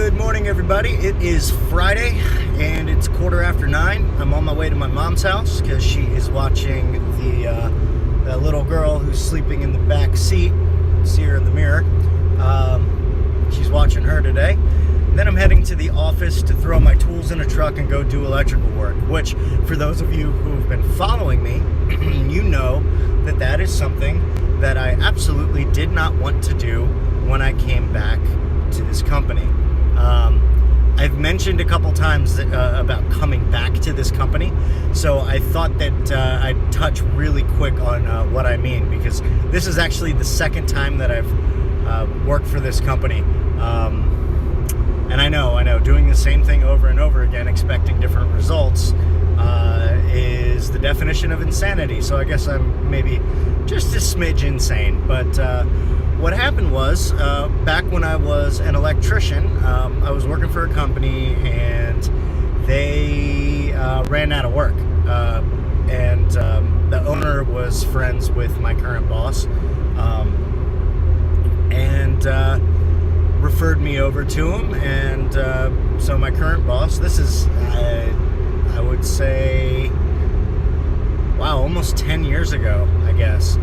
Good morning, everybody. It is Friday, and it's 9:15. I'm on my way to my mom's house because she is watching the little girl who's sleeping in the back seat. See her in the mirror. She's watching her today. Then I'm heading to the office to throw my tools in a truck and go do electrical work, which, for those of you who have been following me, you know that is something that I absolutely did not want to do when I came back to this company. I've mentioned a couple times about coming back to this company, so I thought that I'd touch really quick on what I mean, because this is actually the second time that I've worked for this company. And I know, doing the same thing over and over again, expecting different results, is the definition of insanity. So I guess I'm maybe just a smidge insane. But what happened was, back when I was an electrician, I was working for a company, and they ran out of work. And the owner was friends with my current boss, and referred me over to him. And so my current boss, this is, I would say, wow, almost 10 years ago, I guess.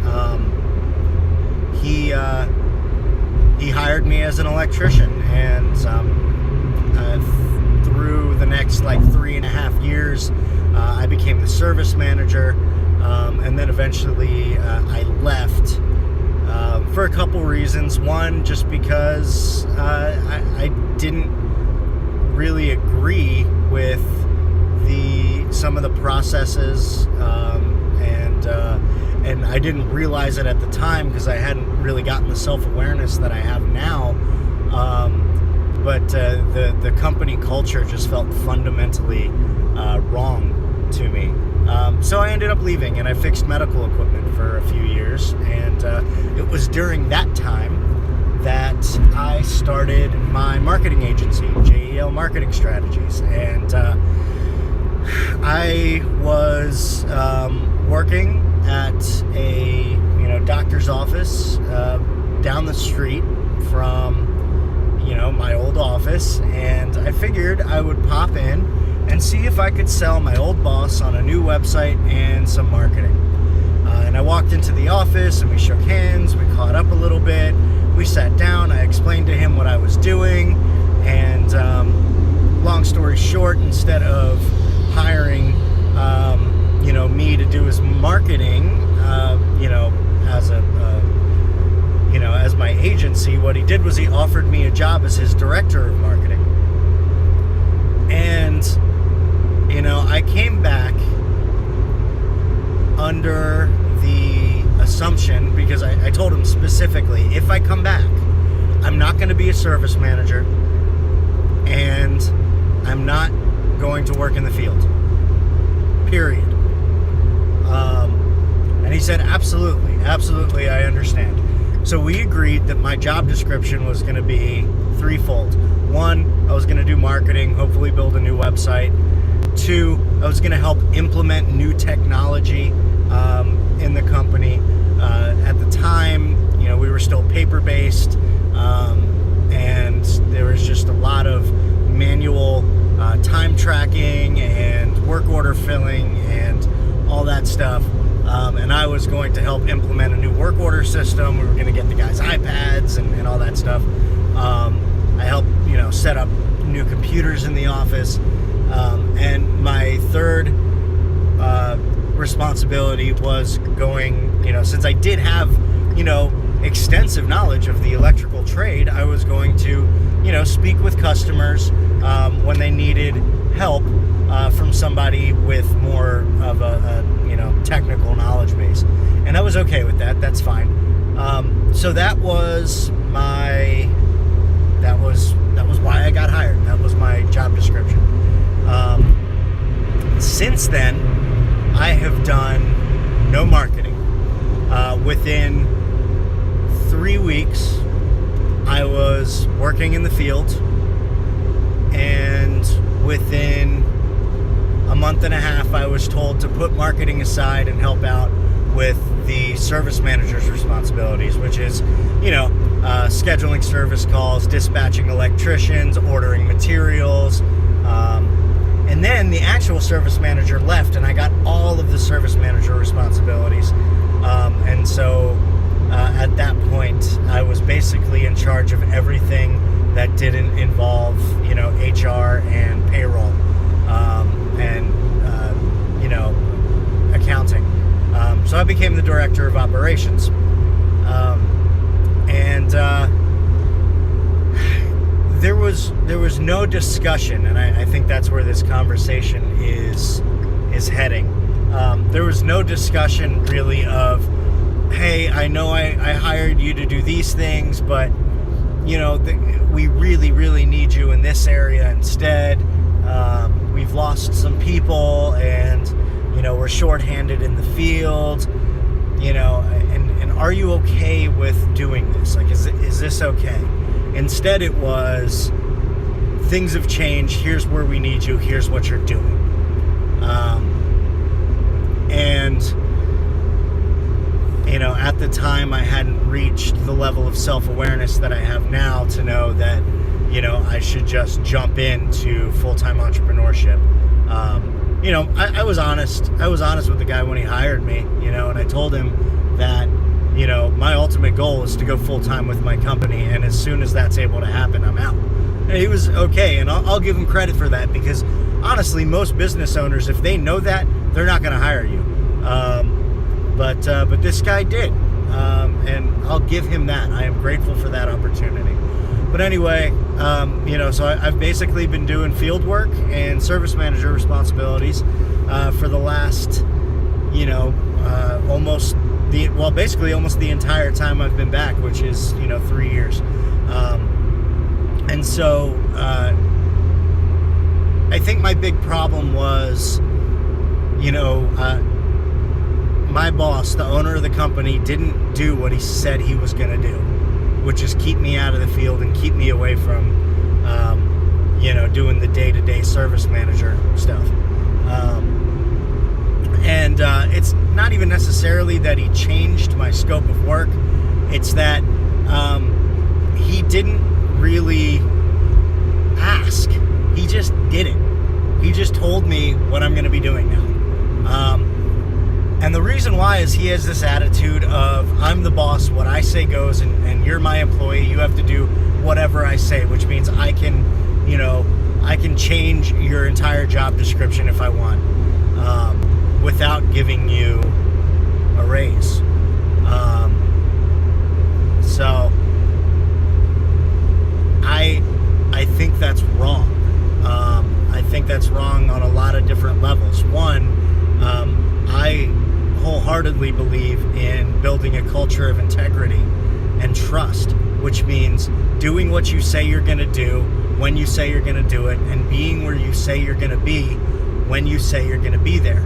He hired me as an electrician, and through the next 3.5 years, I became the service manager, and then eventually I left for a couple reasons. One, just because I didn't really agree with some of the processes, and I didn't realize it at the time because I hadn't really gotten the self-awareness that I have now. But the company culture just felt fundamentally wrong to me. So I ended up leaving, and I fixed medical equipment for a few years. And it was during that time that I started my marketing agency, JEL Marketing Strategies. And I was working at a doctor's office down the street from my old office, and I figured I would pop in and see if I could sell my old boss on a new website and some marketing. And I walked into the office, and we shook hands, we caught up a little bit, we sat down, I explained to him what I was doing, and long story short, instead of hiring me to do his marketing, as my agency, what he did was he offered me a job as his director of marketing. And I came back under the assumption, because I told him specifically, if I come back, I'm not going to be a service manager, and I'm not going to work in the field. Period. And he said, absolutely, I understand. So we agreed that my job description was going to be threefold. One, I was going to do marketing, hopefully build a new website. Two, I was going to help implement new technology in the company. At the time, we were still paper-based, and there was just a lot of manual time tracking and work order filling and all that stuff. And I was going to help implement a new work order system. We were going to get the guys iPads and all that stuff. I helped, set up new computers in the office. And my third responsibility was going, since I did have, extensive knowledge of the electrical trade, I was going to, speak with customers when they needed help from somebody with more of a technical knowledge base. And I was okay with that. That's fine. So that was why I got hired. That was my job description. Since then, I have done no marketing. Within 3 weeks, I was working in the field, and within a month and a half, I was told to put marketing aside and help out with the service manager's responsibilities, which is, scheduling service calls, dispatching electricians, ordering materials. And then the actual service manager left, and I got all of the service manager responsibilities. And so at that point, I was basically in charge of everything that didn't involve, HR and payroll, and accounting. So I became the director of operations. There was no discussion, and I think that's where this conversation is heading. There was no discussion really of, hey, I know I hired you to do these things, but we really, really need you in this area instead. We've lost some people, and we're shorthanded in the field. And are you okay with doing this? Like, is this okay? Instead, it was, things have changed. Here's where we need you. Here's what you're doing. At the time, I hadn't reached the level of self-awareness that I have now to know that, I should just jump into full-time entrepreneurship. I was honest. I was honest with the guy when he hired me, and I told him that, my ultimate goal is to go full-time with my company, and as soon as that's able to happen, I'm out. And he was okay, and I'll give him credit for that, because honestly, most business owners, if they know that, they're not going to hire you. But this guy did, and I'll give him that. I am grateful for that opportunity. But anyway, so I've basically been doing field work and service manager responsibilities for the last, basically almost the entire time I've been back, which is, 3 years. And so I think my big problem was, my boss, the owner of the company, didn't do what he said he was going to do, which is keep me out of the field and keep me away from, doing the day-to-day service manager stuff. It's not even necessarily that he changed my scope of work. It's that he didn't really ask. He just did it. He just told me what I'm going to be doing now. And the reason why is he has this attitude of, I'm the boss, what I say goes, and you're my employee, you have to do whatever I say, which means I can change your entire job description if I want, without giving you a raise. So I think that's wrong. I think that's wrong on a lot of different levels. One, I wholeheartedly believe in building a culture of integrity and trust, which means doing what you say you're going to do when you say you're going to do it, and being where you say you're going to be when you say you're going to be there.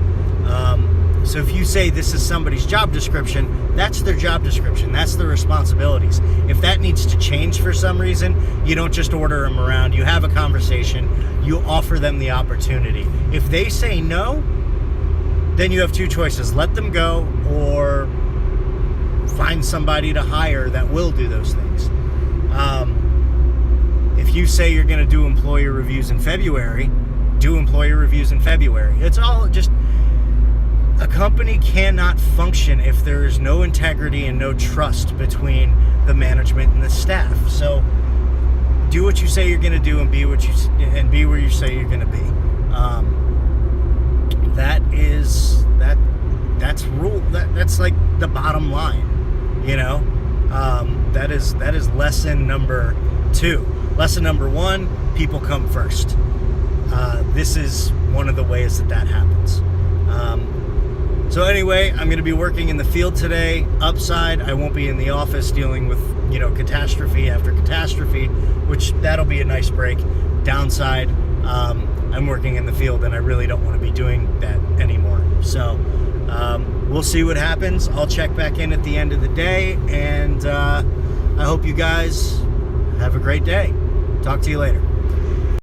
So if you say this is somebody's job description, that's their job description. That's their responsibilities. If that needs to change for some reason, you don't just order them around. You have a conversation. You offer them the opportunity. If they say no, then you have two choices. Let them go, or find somebody to hire that will do those things. If you say you're going to do employee reviews in February, do employee reviews in February. It's all just... A company cannot function if there is no integrity and no trust between the management and the staff. So do what you say you're going to do, and be where you say you're going to be. That's like the bottom line, that is lesson number 2. Lesson number 1, people come first. This is one of the ways that happens. So anyway, I'm going to be working in the field today. Upside, I won't be in the office dealing with, catastrophe after catastrophe, which that'll be a nice break. Downside, I'm working in the field, and I really don't want to be doing that anymore. So we'll see what happens. I'll check back in at the end of the day, and I hope you guys have a great day. Talk to you later.